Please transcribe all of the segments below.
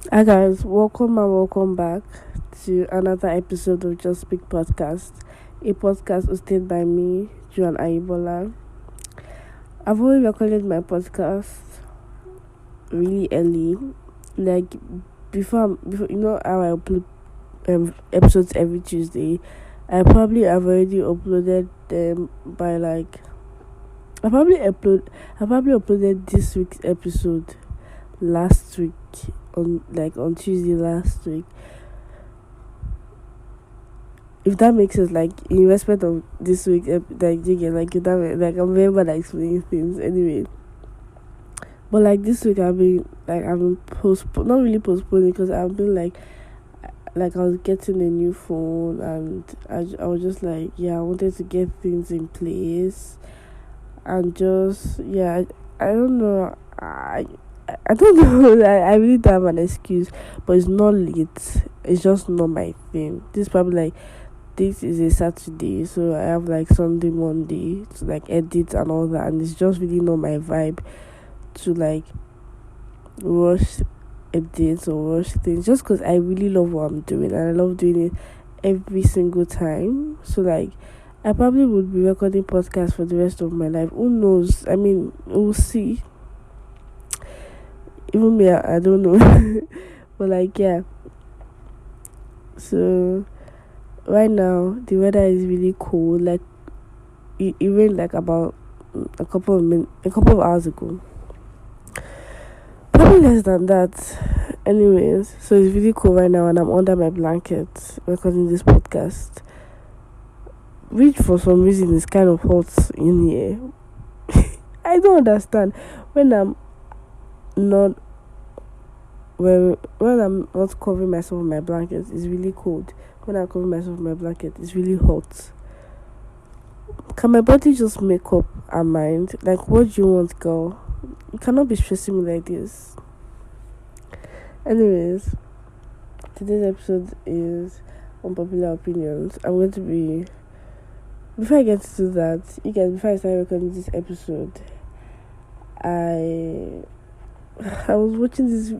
Hi guys, welcome and welcome back to another episode of Just Speak Podcast, a podcast hosted by me, Joan. I've already recorded my podcast really early, like before you know how I upload episodes every Tuesday. I probably have already uploaded them by I probably uploaded this week's episode last week on Tuesday last week. If that makes sense, like in respect of this week, like you get like that, like I'm very bad at explaining things anyway. But like this week, I've been not really postponing because I've been like I was getting a new phone and I was just like, yeah, I wanted to get things in place and just yeah, I don't know. I don't know. I really don't have an excuse, but it's not late. It's just not my thing. This is a Saturday, so I have like Sunday, Monday to like edit and all that, and it's just really not my vibe to like rush edits or rush things. Just because I really love what I'm doing and I love doing it every single time. So like, I probably would be recording podcasts for the rest of my life. Who knows? I mean, we'll see. Even me, I don't know. But like, yeah. So right now the weather is really cold. Like it rained like about a couple of hours ago. Probably less than that. Anyways, so it's really cold right now, and I'm under my blanket recording this podcast. Which for some reason is kind of hot in here. I don't understand when I'm not when I'm not covering myself with my blanket. It's really cold. When I cover myself with my blanket, it's really hot. Can my body just make up her mind? Like, what do you want, girl? You cannot be stressing me like this. Anyways, today's episode is unpopular opinions. I'm going to be before I get to that, you guys. Before I start recording this episode, I I was watching this.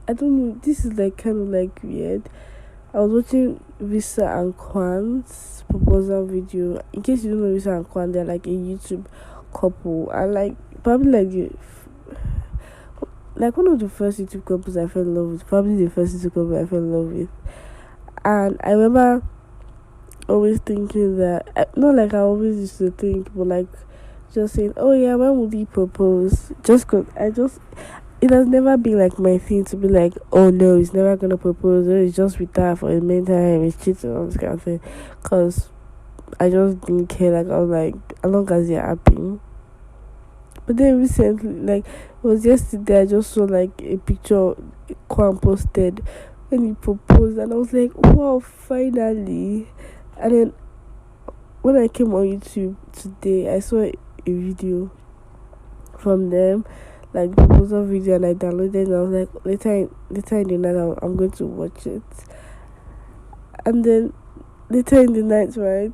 I don't know. This is like kind of like weird. I was watching Visa and Kwan's proposal video. In case you don't know Visa and Kwan, they're like a YouTube couple, and like probably like one of the first YouTube couples I fell in love with. Probably the first YouTube couple I fell in love with. And I remember always thinking that not like I always used to think, but like just saying, "Oh yeah, when would he propose?" Just cause it has never been like my thing to be like, oh no, he's never gonna propose, or he's just with her for the meantime, he's cheating on this kind of thing. Cause I just didn't care. Like I was like, as long as you're happy. But then recently, like it was yesterday, I just saw like a picture Kwan posted when he proposed, and I was like, wow, finally. And then when I came on YouTube today, I saw a video from them, like the proposal video, and I downloaded it, and I was like, later in the night I'm going to watch it. And then later in the night, right,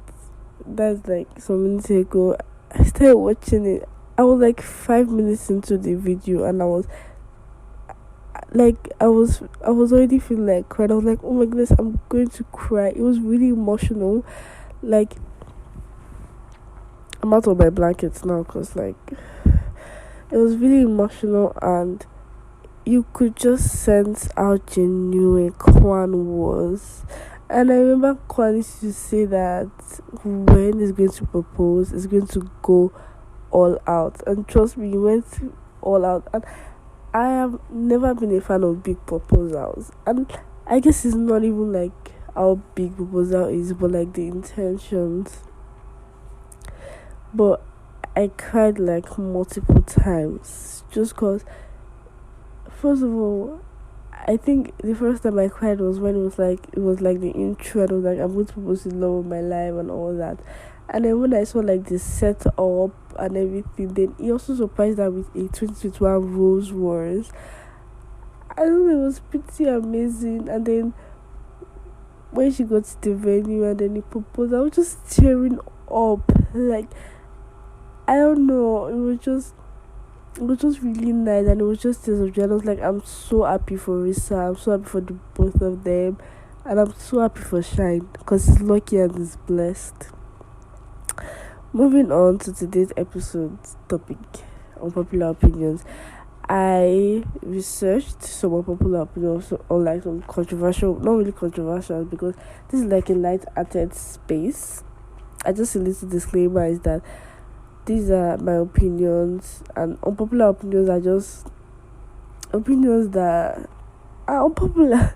that's like some minutes ago, I started watching it. I was like 5 minutes into the video, and I was already feeling like crying. I was like, oh my goodness, I'm going to cry. It was really emotional. Like I'm out of my blankets now, because like it was really emotional, and you could just sense how genuine Kwan was. And I remember Kwan used to say that when he's going to propose, he's going to go all out. And trust me, he went all out. And I have never been a fan of big proposals. And I guess it's not even like how big proposal is, but like the intentions. But I cried like multiple times just because, first of all, I think the first time I cried was when it was like the intro, and I was like, I'm going to propose to love of my life and all that. And then when I saw like the setup and everything, then he also surprised that with a 2021 Rose Wars. I don't know, it was pretty amazing. And then when she got to the venue and then he proposed, I was just tearing up. Like, I don't know, it was just It was just really nice, and it was just tears of joy. I was like, I'm so happy for Risa. I'm so happy for the both of them, and I'm so happy for Shine because he's lucky and he's blessed. Moving on to today's episode topic, unpopular opinions. I researched some unpopular opinions on like some controversial, not really controversial, because this is like a light-hearted space. I just a little disclaimer is that these are my opinions, and unpopular opinions are just opinions that are unpopular.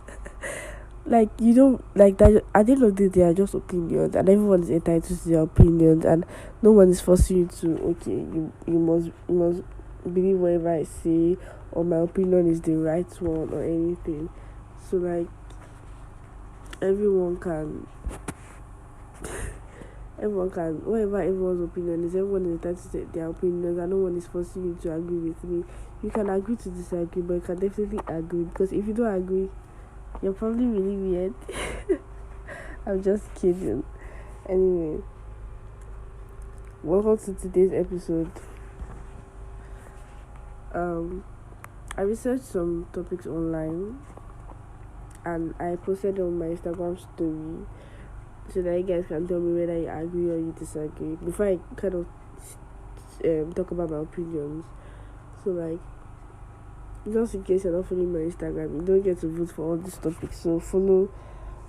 Like, you don't like that. At the end of the day, they are just opinions, and everyone is entitled to their opinions, and no one is forcing you to. Okay, you must believe whatever I say, or my opinion is the right one, or anything. So like, everyone can. Everyone can, whatever everyone's opinion is, everyone is entitled to their opinions, and no one is forcing you to agree with me. You can agree to disagree, but you can definitely agree, because if you don't agree, you're probably really weird. I'm just kidding. Anyway, welcome to today's episode. I researched some topics online, and I posted on my Instagram story, so that you guys can tell me whether you agree or you disagree before I kind of talk about my opinions. So like, just in case you're not following my Instagram, you don't get to vote for all these topics. So follow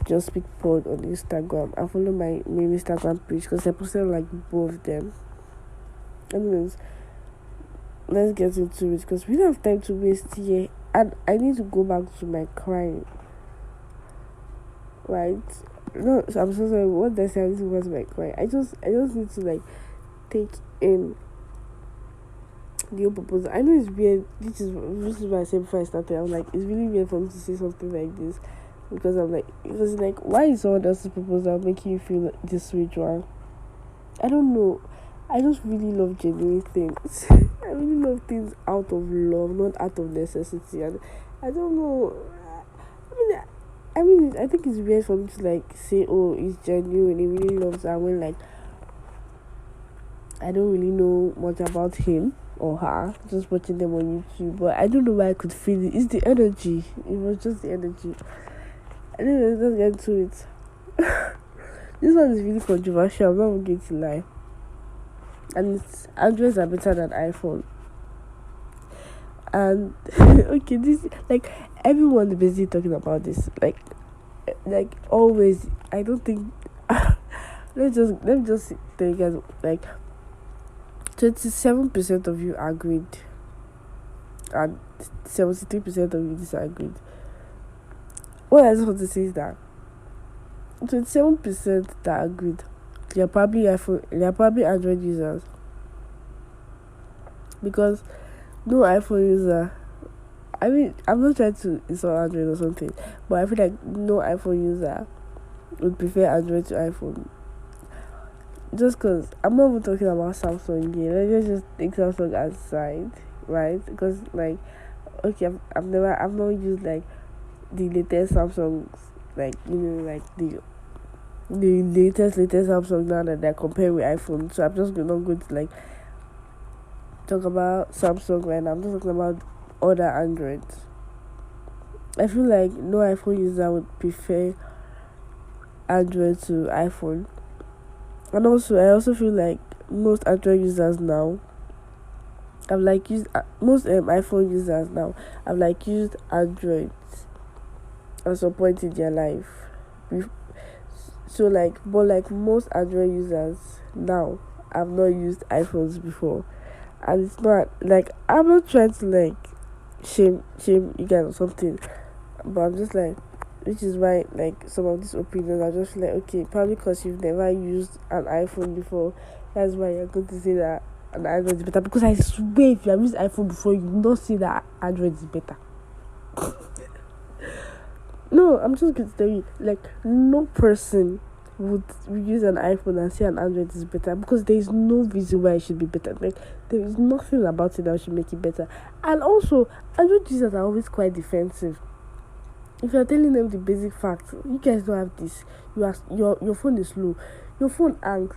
Just Speak Pod on Instagram and follow my main Instagram page, because I posted like both of them. Anyways, let's get into it, because we don't have time to waste here, and I need to go back to my crying. Right? No, so I'm so sorry. What did I say? I need to go back to my crying. I just need to like take in the whole proposal. I know it's weird. This is what I said before I started. I'm like, it's really weird for me to say something like this, because why is someone else's proposal making you feel this way, Joan? I don't know. I just really love genuine things. I really love things out of love, not out of necessity. And I don't know. I think it's weird for me to like say, oh, it's genuine, he really loves her, when like I don't really know much about him or her, just watching them on YouTube. But I don't know why I could feel it. It's the energy. It was just the energy. Anyway, let's get into it. This one is really controversial. I'm not even going to lie. And Androids are better than iPhone. And okay, this like everyone is busy talking about this. Like always. I don't think. let me just tell you guys, like 27% of you agreed, and 73% of you disagreed. What I just want to say is that 27% that agreed, they are probably Android users, because no iPhone user. I mean, I'm not trying to install Android or something, but I feel like no iPhone user would prefer Android to iPhone. Just because I'm not even talking about Samsung here. Let's just take Samsung aside, right? Because like, okay, I've not used like the latest Samsungs, like, you know, like the latest Samsung now that they're comparing with iPhone. So I'm just not going to like talk about Samsung right now. I'm just talking about other Androids. I feel like no iPhone user would prefer Android to iPhone. And also, I also feel like most Android users now, I've like used most iPhone users now, I've like used Android at some point in their life. So like, but like most Android users now, I've not used iPhones before, and it's not like I'm not trying to like shame you guys or something, but I'm just like, which is why like some of these opinions are just like, okay, probably because you've never used an iPhone before, that's why you're going to say that an Android is better. Because I swear, if you have used iPhone before, you will not say that Android is better. No, I'm just going to tell you, like, no person would use an iPhone and say an Android is better, because there is no reason why it should be better. Like, there is nothing about it that should make it better. And also, Android users are always quite defensive. If you're telling them the basic facts, you guys don't have this, your phone is slow, your phone hangs,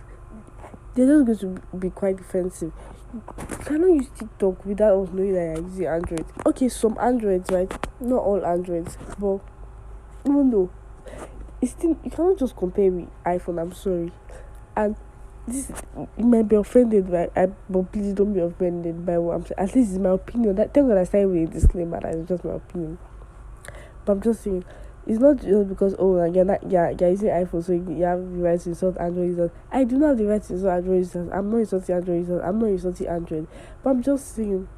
they're just going to be quite defensive. you cannot use TikTok without us knowing that you're using Android. Okay, some Androids, right? Not all Androids, but no. It's still, you cannot just compare with iPhone. I'm sorry, and this, you might be offended by but please don't be offended by what I'm saying. At least it's my opinion. That thank God I started with a disclaimer that it's just my opinion. But I'm just saying, it's not just because you're using iPhone, so you have the right to insult Android users. I do not have the right to insult Android users. I'm not insulting Android users. I'm not insulting Android. But I'm just saying,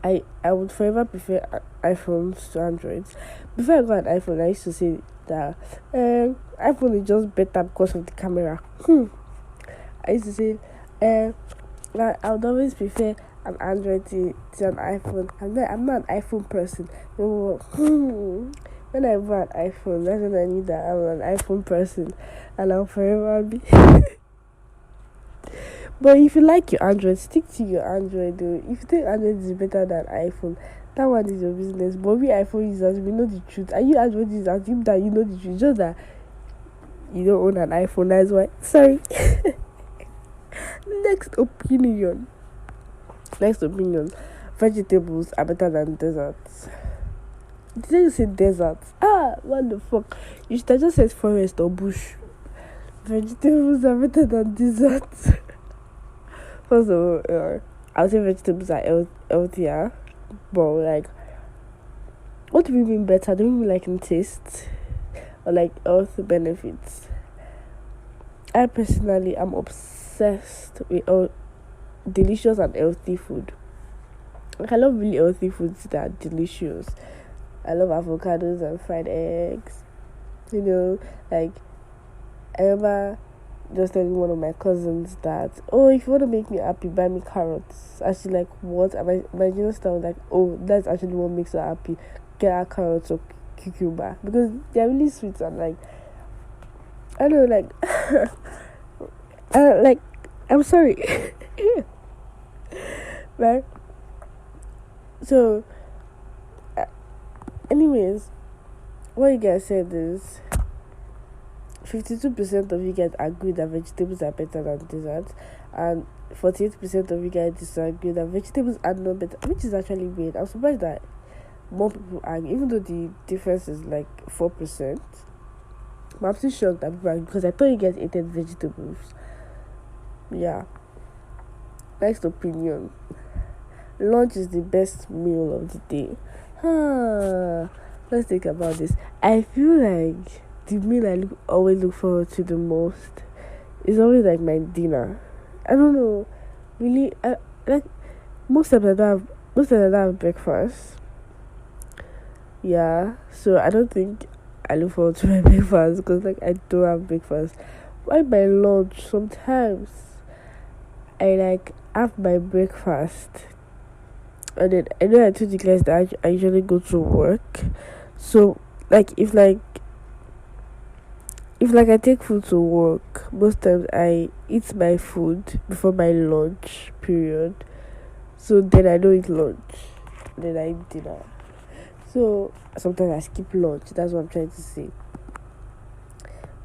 I would forever prefer iPhones to Androids. Before I got an iPhone, I used to say that iPhone is just better because of the camera. I used to say, I would always prefer an Android to an iPhone. I'm not an iPhone person. No, when I bought an iPhone, that's when I knew that I'm an iPhone person, and I'll forever be. But if you like your Android, stick to your Android. Though, if you think Android is better than iPhone, that one is your business. But we iPhone users, we know the truth. Are you Android users? Deep that you know the truth, just that you don't own an iPhone. That's why. Sorry. Next opinion. Vegetables are better than desserts. Did you say desserts? What the fuck? You should have just said forest or bush. Vegetables are better than desserts. First of all, I would say vegetables are healthier. But like, what do we mean better? Do we mean like in taste? Or like health benefits? I personally am obsessed with delicious and healthy food. Like, I love really healthy foods that are delicious. I love avocados and fried eggs. Like, I remember just telling one of my cousins that, if you want to make me happy, buy me carrots. And she's like, what? And my junior sister was like, that's actually what makes her happy. Get her carrots or cucumber. Because they're really sweet and like, I don't know, like, I'm sorry. Right? So, anyways, what you guys said is 52% of you guys agree that vegetables are better than desserts, and 48% of you guys disagree that vegetables are not better, which is actually weird. I'm surprised that more people agree, even though the difference is like 4%. But I'm still shocked that people agree, because I thought you guys hated vegetables. Yeah. Next opinion. Lunch is the best meal of the day. Let's think about this. I feel like the meal I always look forward to the most is always like my dinner. I don't know. Really, like most times I don't have breakfast. Yeah, so I don't think I look forward to my breakfast because like I don't have breakfast. Why my lunch? Sometimes I like have my breakfast, and then I know I told you guys that I usually go to work. So like if I take food to work, most times I eat my food before my lunch period. So then I don't eat lunch, then I eat dinner. So sometimes I skip lunch. That's what I'm trying to say.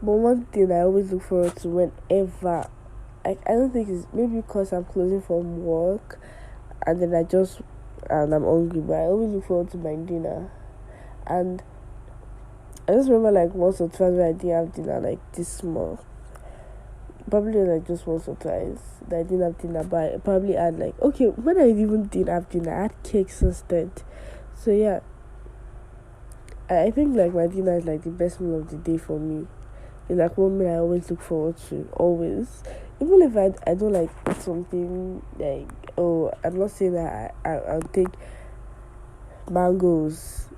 But one thing I always look forward to whenever, I don't think it's maybe because I'm closing from work, and then I'm hungry, but I always look forward to my dinner. And I just remember like once or twice when I didn't have dinner like this small. Probably like just once or twice that I didn't have dinner, but I probably had like, when I even didn't have dinner, I had cakes instead. So yeah, I think like my dinner is like the best meal of the day for me. It's like one meal I always look forward to, always. Even if I don't like something like, I'm not saying that I'll take mangoes,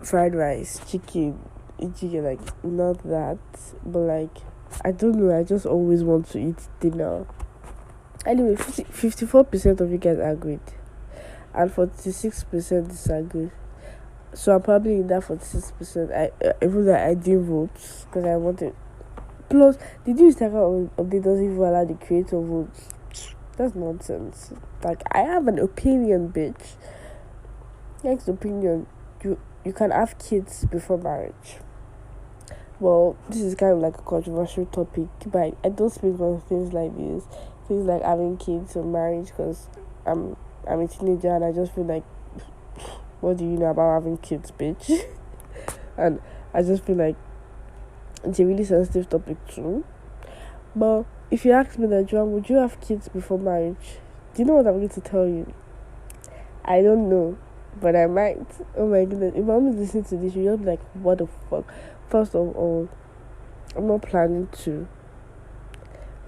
fried rice, chicken, like not that, but like I don't know, I just always want to eat dinner. Anyway, 54% of you guys agreed and 46% disagreed. So I'm probably in that 46%. Even though I didn't vote because I wanted. Plus, the new Instagram update doesn't even allow the creator votes. That's nonsense. Like, I have an opinion, bitch. Next opinion. You can have kids before marriage. Well, this is kind of like a controversial topic, but I don't speak on things like this. things like having kids or marriage, because I'm a teenager and I just feel like, what do you know about having kids, bitch? And I just feel like it's a really sensitive topic too. But if you ask me that, Joan, would you have kids before marriage? Do you know what I'm going to tell you? I don't know, but I might. Oh my goodness. If I'm listening to this, you'll be like, what the fuck? First of all, I'm not planning to.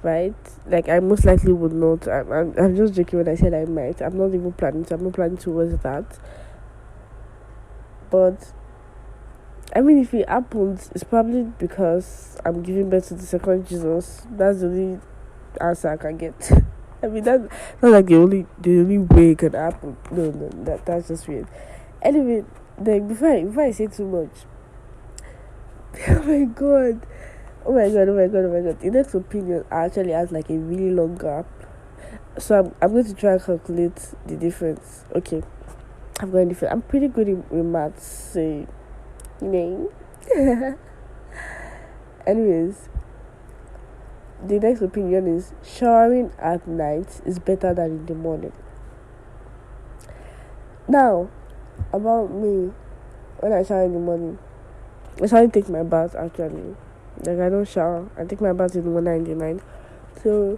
Right? Like, I most likely would not. I'm just joking when I said I might. I'm not even planning to. I'm not planning towards that. But I mean, if it happens, it's probably because I'm giving birth to the second Jesus. That's the only answer I can get. I mean, that's not like the only way it can happen. No, that's just weird. Anyway, like before I say too much, oh my god, oh my god, oh my god, oh my god. The next opinion actually has like a really long gap, so I'm going to try and calculate the difference. Okay, I've got a difference. I'm pretty good in maths, so you know. Anyways, the next opinion is showering at night is better than in the morning. Now, about me, when I shower in the morning, I usually take my bath actually. Like, I don't shower. I take my bath in the morning and in the night. So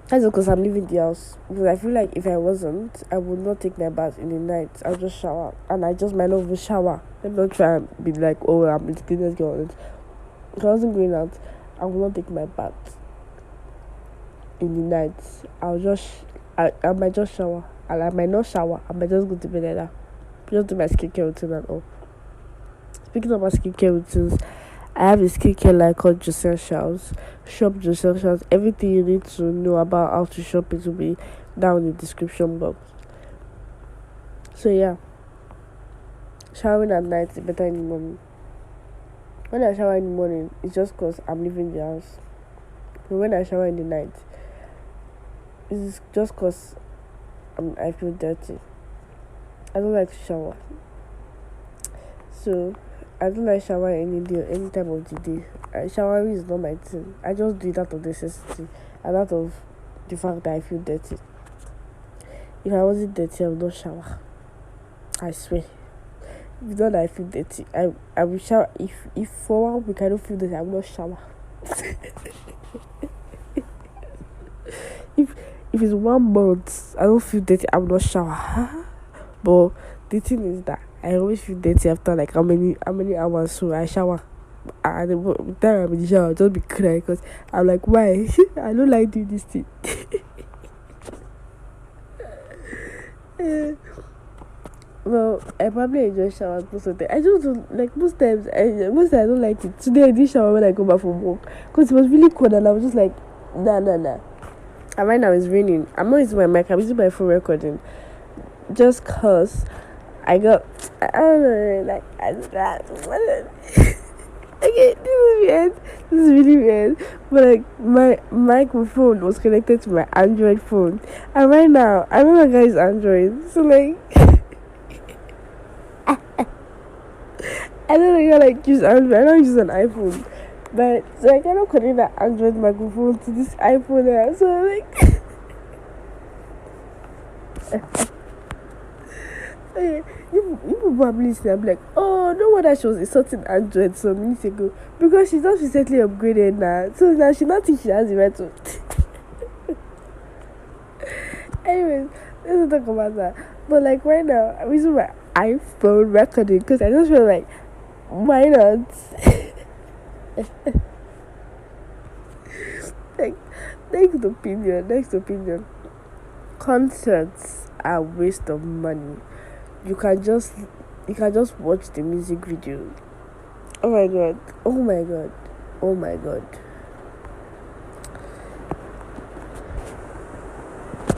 that's because I'm leaving the house. Because I feel like if I wasn't, I would not take my bath in the night. I'll just shower. And I just might not even shower. Let me not try and be like, oh, I'm the cleanest girl. If I wasn't going out, I will not take my bath in the night. I might just shower. And I might not shower. I might just go to bed like that. Just do my skincare routine and all. Speaking of my skincare routines, I have a skincare line called Joan Shells. Shop Joan Shells. Everything you need to know about how to shop it will be down in the description box. So yeah, showering at night is better in the morning. When I shower in the morning, it's just because I'm leaving the house. But when I shower in the night, it's just because I feel dirty. I don't like to shower. So I don't like showering any time of the day. Showering is not my thing. I just do it out of necessity and out of the fact that I feel dirty. If I wasn't dirty, I would not shower. I swear. If not that I feel dirty, I will shower. If for 1 week I don't feel dirty, I will not shower. if it's 1 month I don't feel dirty, I will not shower. But the thing is that I always feel dirty after like how many hours, so I shower. And the time I'm in the shower, I'll just be crying because I'm like, why? I don't like doing this thing. Well, I probably enjoy showers most of the time. I just don't like most times. I don't like it. Today I did shower when I go back from work because it was really cold and I was just like, nah. And right now it's raining. I'm not using my mic. I'm using my phone recording. Just cause I don't know, like okay, this is weird. This is really weird. But like my microphone was connected to my Android phone, and right now I know my guy's Android, so like I don't know how like use Android. I don't use an iPhone, but so I cannot connect the Android microphone to this iPhone now. So like. Okay, you probably say I'm like, oh, no wonder she was insulting Android some minutes ago because she's not recently upgraded now, so now she not think she has the right to. Anyways, let's not talk about that. But like right now, I'm using my iPhone recording because I just feel like, why not? Like, next opinion. Concerts are a waste of money. You can just watch the music video. Oh my god.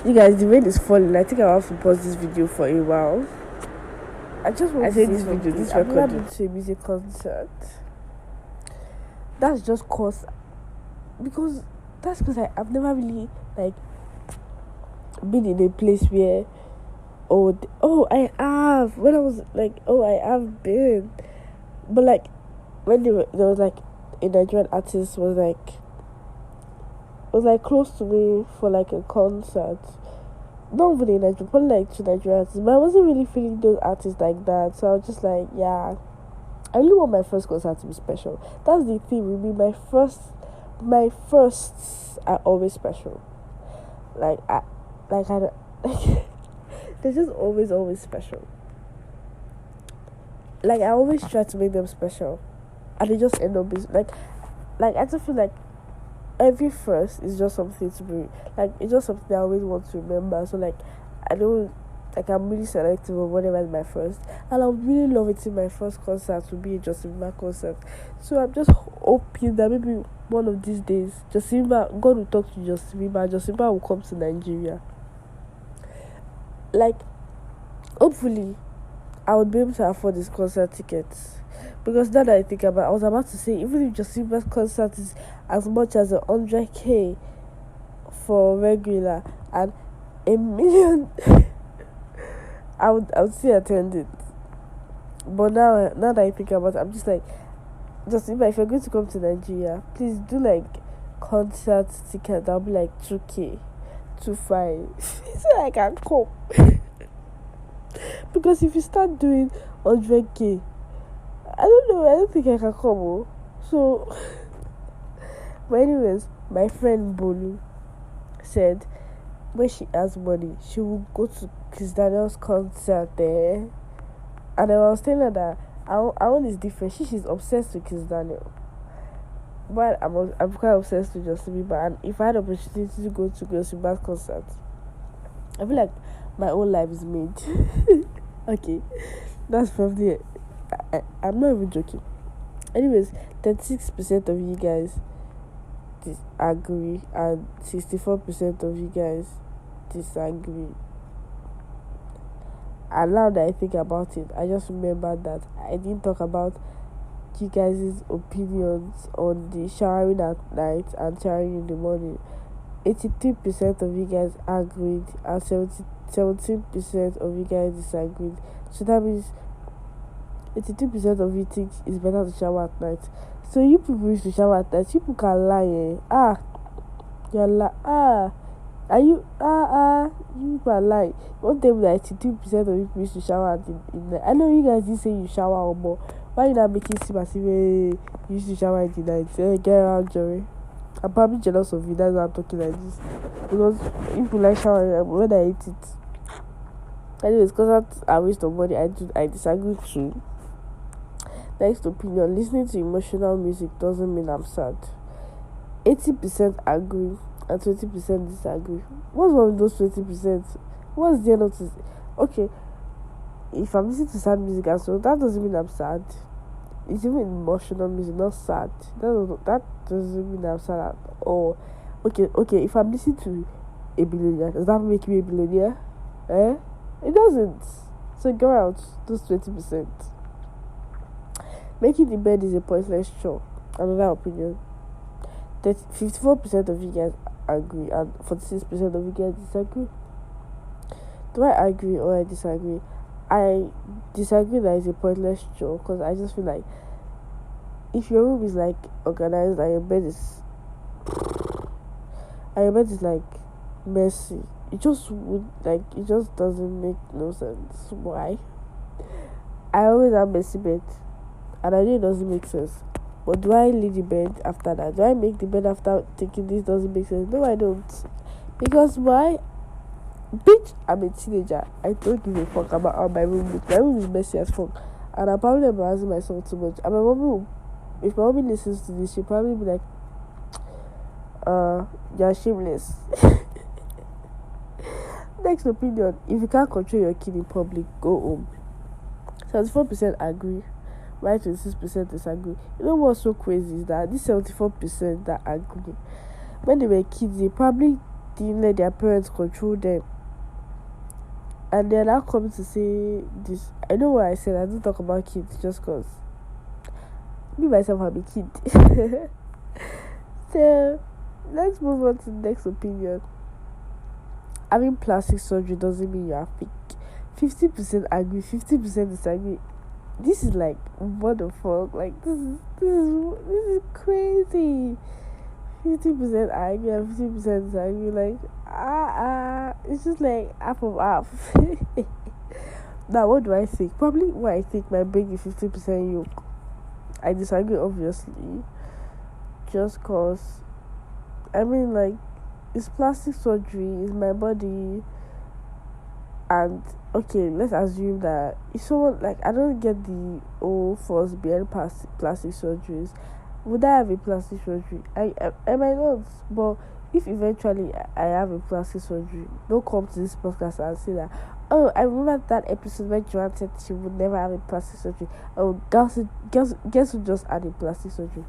You guys, the rain is falling. I think I have to pause this video for a while. I say this video, this recording. I've never been to a music concert. That's just because I've never really like been in a place where I have. When I was like, I have been. But like when there was like a Nigerian artist was like was like close to me for like a concert. Not even in Nigeria, probably like two Nigerian artists, but I wasn't really feeling those artists like that. So I was just like, yeah, I really want my first concert to be special. That's the thing with me. My firsts are always special. I don't, they're just always special. Like I always try to make them special, and they just end up being like I just feel like every first is just something to be like. It's just something I always want to remember. So like I don't like I'm really selective of whatever is my first, and I would really love it if my first concert would be a Justin Bieber concert. So I'm just hoping that maybe one of these days, Justin Bieber, God will talk to Justin Bieber. Justin Bieber will come to Nigeria. Like, hopefully, I would be able to afford this concert tickets. Because now that I think about it, I was about to say, even if Justin Bieber's concert is as much as 100K for regular and a million, I would still attend it. But now that I think about it, I'm just like, Justin Bieber, if you're going to come to Nigeria, please do like concert ticket. That'll be like 2K, 2.5, so I can come. Because if you start doing 100K, I don't think I can come. So, but anyways, my friend Bolu said when she has money, she will go to Chris Daniel's concert there. And I was telling her that our own is different. She's obsessed with Chris Daniel. But I'm quite obsessed with Justin Bieber. And if I had the opportunity to go to Justin Bieber's concert, I feel like my own life is made. Okay, that's probably it. I'm not even joking. Anyways, 36% of you guys disagree and 64% of you guys disagree. And now that I think about it, I just remember that I didn't talk about you guys' opinions on the showering at night and showering in the morning. 83% of you guys agreed and 17% of you guys disagreed. So that means 82% of you think it's better to shower at night. So you people used to shower at night. People can lie. You're are you you people are lying. One time that 82% of people used to shower at in the. I know you guys did say you shower or more. Why you not making it seem as if you used to shower in the night? Get around, Joey. I'm probably jealous of you. That's why I'm talking like this. Because people like showering when I eat it. Anyways, because that's a waste of money, I disagree too. Next opinion: listening to emotional music doesn't mean I'm sad. 80% agree and 20% disagree. What's wrong with those 20%? What's there not to? Okay, if I'm listening to sad music and so that doesn't mean I'm sad. It's even emotional music, not sad. That doesn't mean I'm sad at all. Okay. If I'm listening to a billionaire, does that make me a billionaire? It doesn't. So go out those 20%. Making the bed is a pointless chore. Another opinion. 54% of you guys agree and 46% of you guys disagree. Do I agree or I disagree? I disagree that it's a pointless chore because I just feel like if your room is like organized and your bed is like messy, it just doesn't make no sense. Why? I always have messy bed and I know it doesn't make sense. But do I lay the bed after that? Do I make the bed after thinking this doesn't make sense? No, I don't. Because why? Bitch, I'm a teenager. I don't give a fuck about how my room looks. My room is messy as fuck. And I'm probably embarrassing myself too much. And my mommy, if my mommy listens to this, she'll probably be like, you're shameless. Next opinion. If you can't control your kid in public, go home. 74% agree. Why 26% disagree? You know what's so crazy is that this 74% that agree, when they were kids, they probably didn't let their parents control them. And they're now coming to say this. I know what I said. I don't talk about kids just because me myself I'm a kid. So let's move on to the next opinion. Having plastic surgery doesn't mean you are fake. 50% agree, 50% disagree. This is like, what the fuck? Like, this is crazy. 50% angry and 50% disagree. Like it's just like half of half. Now, what do I think? Probably what I think my brain is 50% yoke. I disagree, obviously, just cause I mean, like, it's plastic surgery, it's my body, and okay, let's assume that if someone, like, I don't get the whole force behind plastic surgeries. Would I have a plastic surgery? I might not, but if eventually I have a plastic surgery, don't come to this podcast and say that. Oh, I remember that episode when Joan said she would never have a plastic surgery. Oh, guess who just had a plastic surgery?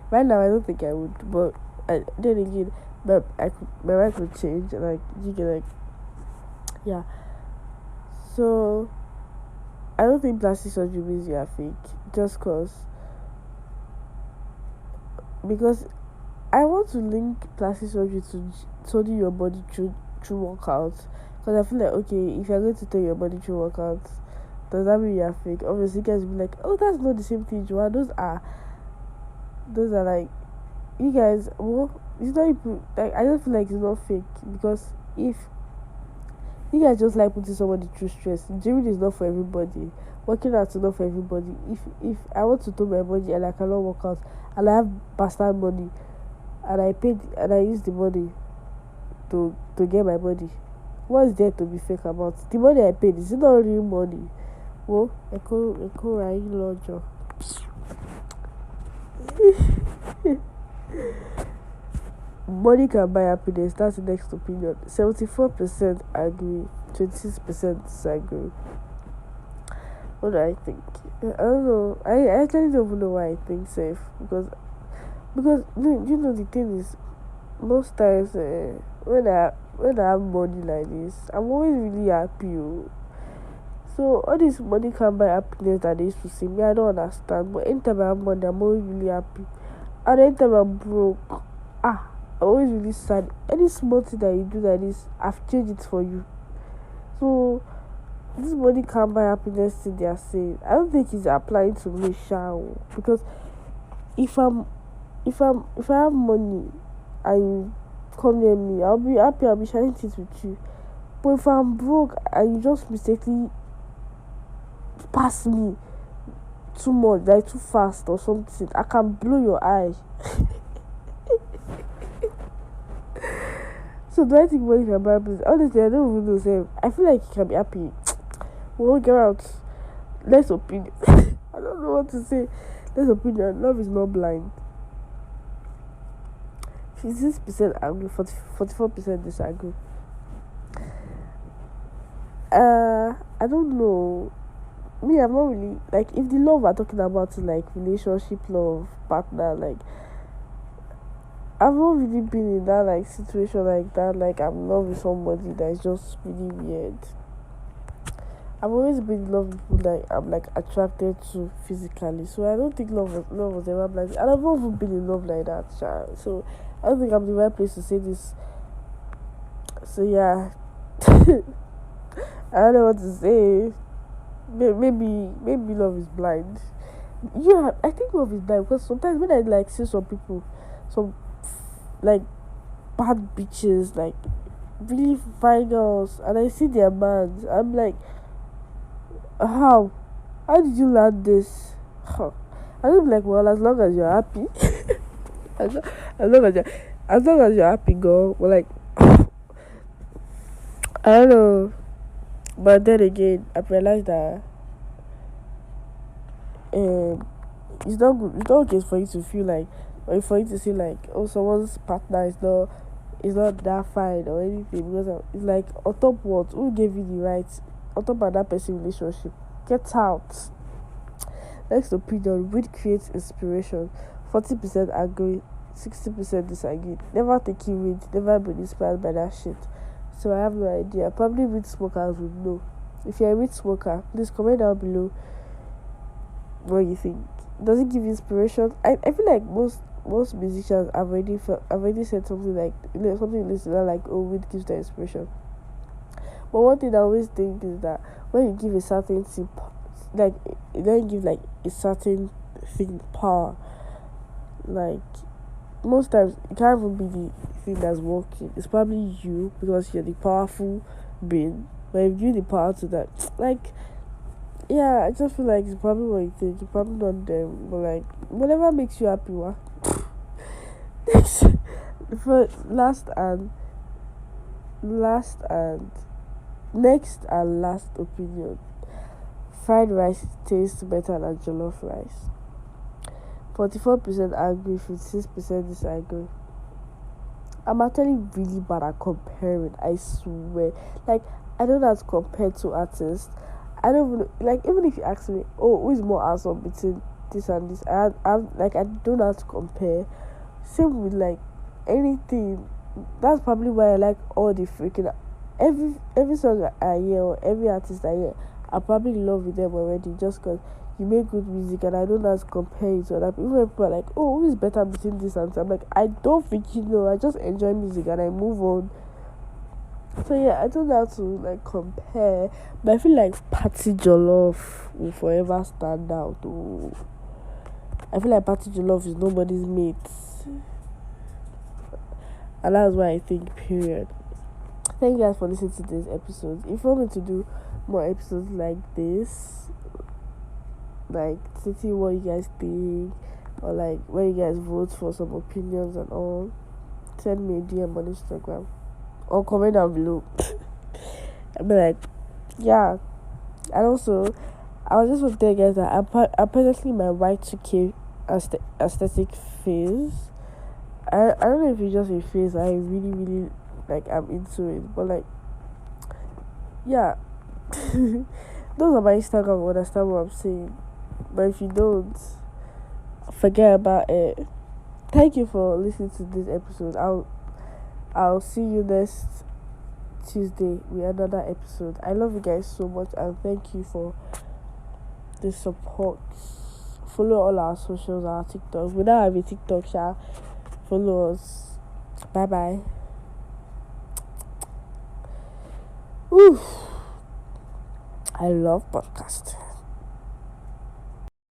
Right now, I don't think I would, but then again, my mind could change. Like, you can, like, yeah. So I don't think plastic surgery means you are fake, just because I want to link plastic surgery to toning your body through workouts. Because I feel like, okay, if you're going to tone your body through workouts, does that mean you're fake? Obviously, you guys will be like, oh, that's not the same thing, Joanne. Those are like, you guys, well, it's not like, I don't feel like it's not fake, because if you guys just like putting somebody through stress, gyming is not for everybody, working out is not for everybody. If I want to tone my body and I cannot work out and I have bastard money and I paid and I use the money to get my body, what is there to be fake about? The money I paid, is it not real money? Well, echo right larger. Money can buy happiness. That's the next opinion. 74% agree, 26% disagree. What do I think? I don't know. I actually don't even know why I think safe, because you know the thing is, most times when I have money like this, I'm always really happy. Oh. So all this money can buy happiness that they used to say, me, I don't understand. But anytime I have money, I'm always really happy. And anytime I'm broke, I'm always really sad. Any small thing that you do like this, I've changed it for you. So this money can't buy happiness thing they are saying, I don't think it's applying to me, shall, because if I have money and you come near me, I'll be happy, I'll be sharing things with you. But if I'm broke and you just mistakenly pass me too much, like too fast or something, I can blow your eye. So do I think money can buy happiness? Honestly, I don't even know. Say, I feel like you can be happy. We won't get out. Less opinion. I don't know what to say. Less opinion. Love is not blind. 56% agree, 44% disagree. I don't know. Me, I'm not really, like, if the love we're talking about is like relationship love, partner, like, I've not really been in that, like, situation like that. Like, I'm in love with somebody that is just really weird. I've always been in love with people that I'm, like, attracted to physically. So I don't think love was ever blind. And I've not even been in love like that, child. So I don't think I'm the right place to say this. So yeah. I don't know what to say. Maybe love is blind. Yeah, I think love is blind, because sometimes when I, like, see some people, some, like, bad bitches, like really fine girls, and I see their mans, I'm like, how did you learn this? I don't be like, well, as long as you're happy. as long as you're happy, girl. Well, like, I don't know. But then again, I realized that it's not good. It's not okay for you to feel like, or for you to see like, oh, someone's partner is not that fine or anything, because it's like, on top what? Who gave you the right? On top of that person relationship, get out. Next opinion: weed creates inspiration. 40% agree, 60% disagree. Never taking weed, never been inspired by that shit. So I have no idea. Probably weed smokers would know. If you're a weed smoker, please comment down below what you think. Does it give you inspiration? I feel like most musicians have already said something like, something like, oh, weed gives them inspiration. But one thing I always think is that when you give a certain thing, like, you don't give like a certain thing power, like, most times it can't even be the thing that's working. It's probably you because you're the powerful being. But if you the power to that, like, yeah, I just feel like it's probably what you think. It's probably not them, but like whatever makes you happy, what? Next, for last and next and last opinion. Fried rice tastes better than jollof rice. 44% agree, 56% disagree. I'm actually really bad at comparing, I swear. Like, I don't know how to compare to artists. I don't even, like, even if you ask me, oh, who is more handsome between this and this, I'm like, I don't know how to compare. Same with, like, anything. That's probably why I like all the freaking, every song I hear or every artist I hear, I probably in love with them already just because you make good music and I don't know how to compare it to other people. Even when people are like, oh, who is better between this and this? I'm like, I don't think you know. I just enjoy music and I move on. So yeah, I don't know how to like compare, but I feel like Party Jollof will forever stand out. Oh, I feel like Party Jollof is nobody's mate, and that's why I think. Period. Thank you guys for listening to this episode. If you want me to do more episodes like this, like to see what you guys think, or like where you guys vote for some opinions and all, send me a DM on Instagram or comment down below. I'll be like, yeah. And also, I was just want to tell you guys that I'm presently in my Y2K aesthetic phase. I don't know if it's just a phase. I really like I'm into it, but like, yeah. Those are my Instagram will understand what I'm saying. But if you don't, forget about it. Thank you for listening to this episode. I'll see you next Tuesday with another episode. I love you guys so much and thank you for the support. Follow all our socials, our TikToks. We now have a TikTok, follow us. Bye bye. Woo. I love podcasting.